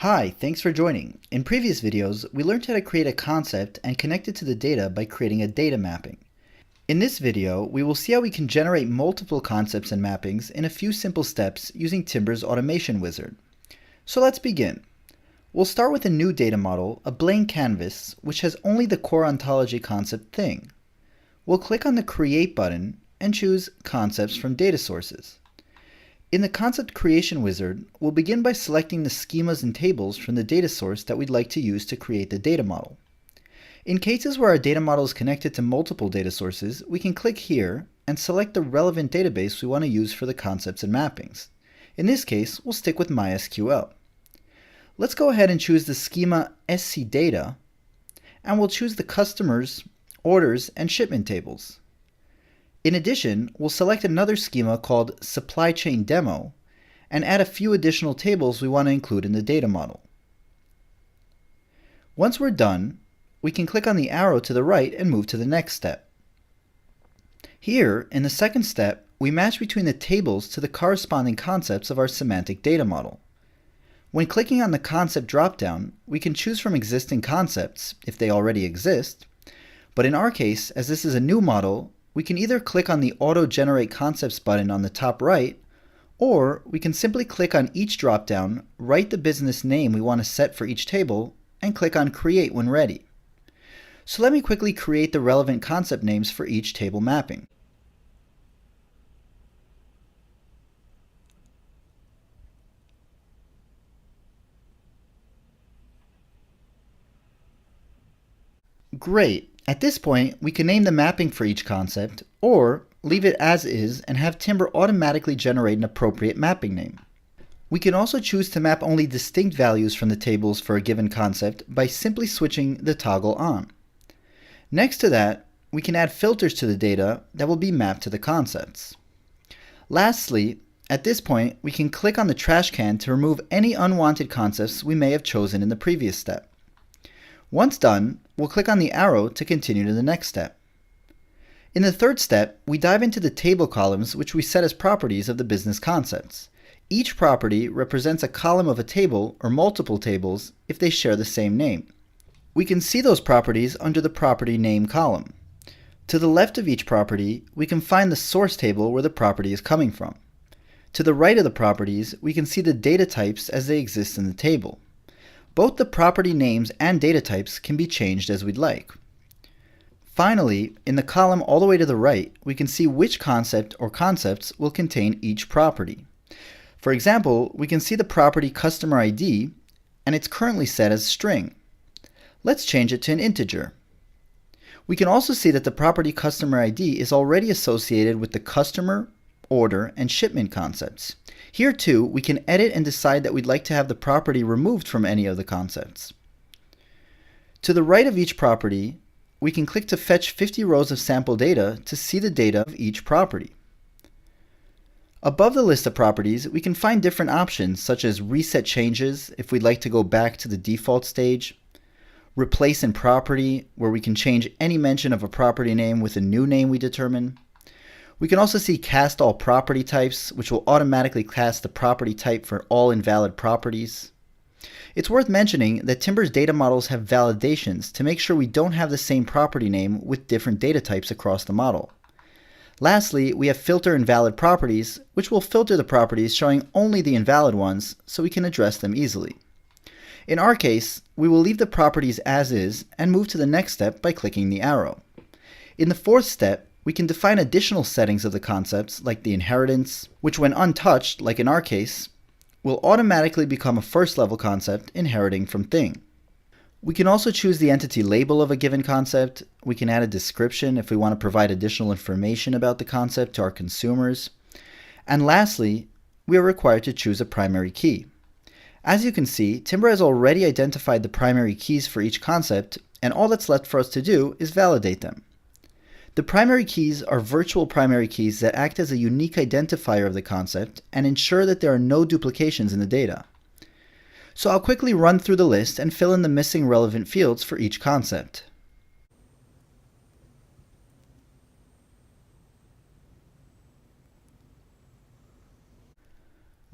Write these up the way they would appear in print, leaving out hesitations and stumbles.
Hi, thanks for joining. In previous videos, we learned how to create a concept and connect it to the data by creating a data mapping. In this video, we will see how we can generate multiple concepts and mappings in a few simple steps using Timber's automation wizard. So let's begin. We'll start with a new data model, a blank canvas, which has only the core ontology concept thing. We'll click on the Create button and choose Concepts from Data Sources. In the Concept Creation Wizard, we'll begin by selecting the schemas and tables from the data source that we'd like to use to create the data model. In cases where our data model is connected to multiple data sources, we can click here and select the relevant database we want to use for the concepts and mappings. In this case, we'll stick with MySQL. Let's go ahead and choose the schema scdata, and we'll choose the customers, orders, and shipment tables. In addition, we'll select another schema called Supply Chain Demo and add a few additional tables we want to include in the data model. Once we're done, we can click on the arrow to the right and move to the next step. Here, in the second step, we match between the tables to the corresponding concepts of our semantic data model. When clicking on the concept dropdown, we can choose from existing concepts, if they already exist, but in our case, as this is a new model, we can either click on the Auto Generate Concepts button on the top right, or we can simply click on each dropdown, write the business name we want to set for each table, and click on Create when ready. So let me quickly create the relevant concept names for each table mapping. Great! At this point, we can name the mapping for each concept, or leave it as is and have Timber automatically generate an appropriate mapping name. We can also choose to map only distinct values from the tables for a given concept by simply switching the toggle on. Next to that, we can add filters to the data that will be mapped to the concepts. Lastly, at this point, we can click on the trash can to remove any unwanted concepts we may have chosen in the previous step. Once done, we'll click on the arrow to continue to the next step. In the third step, we dive into the table columns which we set as properties of the business concepts. Each property represents a column of a table or multiple tables if they share the same name. We can see those properties under the property name column. To the left of each property, we can find the source table where the property is coming from. To the right of the properties, we can see the data types as they exist in the table. Both the property names and data types can be changed as we'd like. Finally, in the column all the way to the right, we can see which concept or concepts will contain each property. For example, we can see the property customer ID, and it's currently set as string. Let's change it to an integer. We can also see that the property customer ID is already associated with the customer, order, and shipment concepts. Here too, we can edit and decide that we'd like to have the property removed from any of the concepts. To the right of each property, we can click to fetch 50 rows of sample data to see the data of each property. Above the list of properties, we can find different options such as reset changes if we'd like to go back to the default stage, replace in property where we can change any mention of a property name with a new name we determine. We can also see cast all property types, which will automatically cast the property type for all invalid properties. It's worth mentioning that Timber's data models have validations to make sure we don't have the same property name with different data types across the model. Lastly, we have filter invalid properties, which will filter the properties showing only the invalid ones so we can address them easily. In our case, we will leave the properties as is and move to the next step by clicking the arrow. In the fourth step, we can define additional settings of the concepts like the inheritance, which when untouched, like in our case, will automatically become a first level concept inheriting from thing. We can also choose the entity label of a given concept. We can add a description if we want to provide additional information about the concept to our consumers. And lastly, we are required to choose a primary key. As you can see, Timber has already identified the primary keys for each concept, and all that's left for us to do is validate them. The primary keys are virtual primary keys that act as a unique identifier of the concept and ensure that there are no duplications in the data. So I'll quickly run through the list and fill in the missing relevant fields for each concept.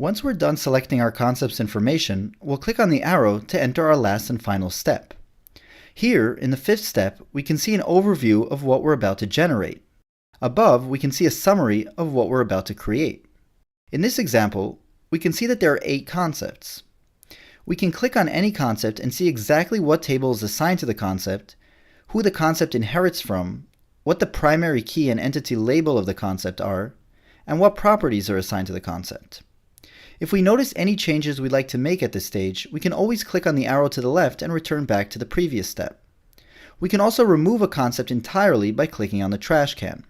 Once we're done selecting our concept's information, we'll click on the arrow to enter our last and final step. Here, in the fifth step, we can see an overview of what we're about to generate. Above, we can see a summary of what we're about to create. In this example, we can see that there are 8 concepts. We can click on any concept and see exactly what table is assigned to the concept, who the concept inherits from, what the primary key and entity label of the concept are, and what properties are assigned to the concept. If we notice any changes we'd like to make at this stage, we can always click on the arrow to the left and return back to the previous step. We can also remove a concept entirely by clicking on the trash can.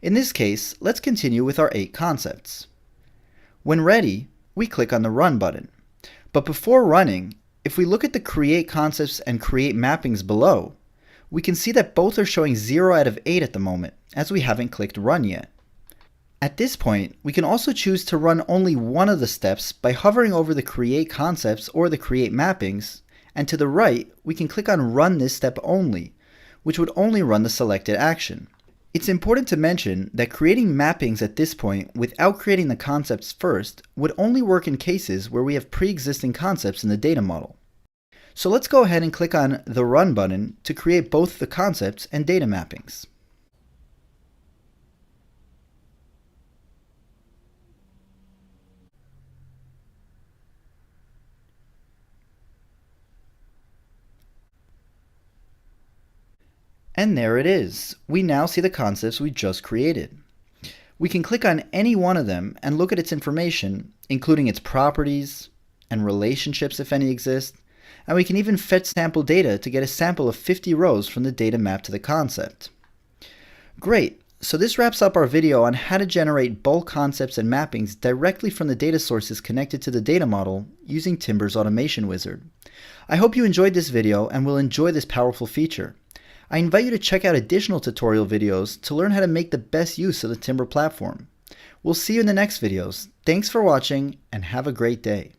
In this case, let's continue with our 8 concepts. When ready, we click on the Run button. But before running, if we look at the Create Concepts and Create Mappings below, we can see that both are showing 0 out of 8 at the moment, as we haven't clicked Run yet. At this point, we can also choose to run only one of the steps by hovering over the Create Concepts or the Create Mappings, and to the right, we can click on Run this step only, which would only run the selected action. It's important to mention that creating mappings at this point without creating the concepts first would only work in cases where we have pre-existing concepts in the data model. So let's go ahead and click on the Run button to create both the concepts and data mappings. And there it is. We now see the concepts we just created. We can click on any one of them and look at its information, including its properties and relationships if any exist, and we can even fetch sample data to get a sample of 50 rows from the data mapped to the concept. Great, so this wraps up our video on how to generate bulk concepts and mappings directly from the data sources connected to the data model using Timber's automation wizard. I hope you enjoyed this video and will enjoy this powerful feature. I invite you to check out additional tutorial videos to learn how to make the best use of the Timber platform. We'll see you in the next videos. Thanks for watching and have a great day.